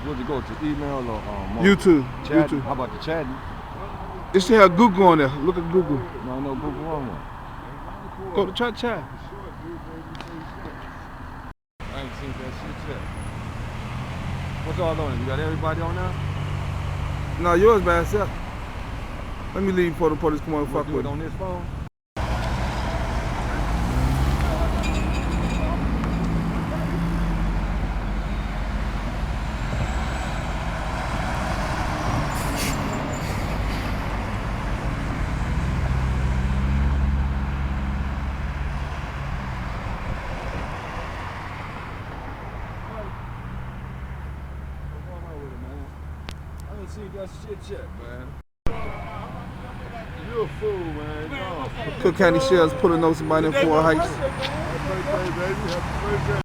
Would it go to email or YouTube. chat? YouTube. How about the chatting? It should have Google on there. Look at Google. No Google one. Go to chat. I ain't seen that shit yet. What's all on it? You got everybody on there? No, yours by itself. Let me leave before the police come on and You fuck do with it me. on this phone? I ain't seen that shit yet, man. You a fool, man. No. Cook County Sheriff's pulling over somebody in Fort Heights. Happy birthday, baby. Happy birthday.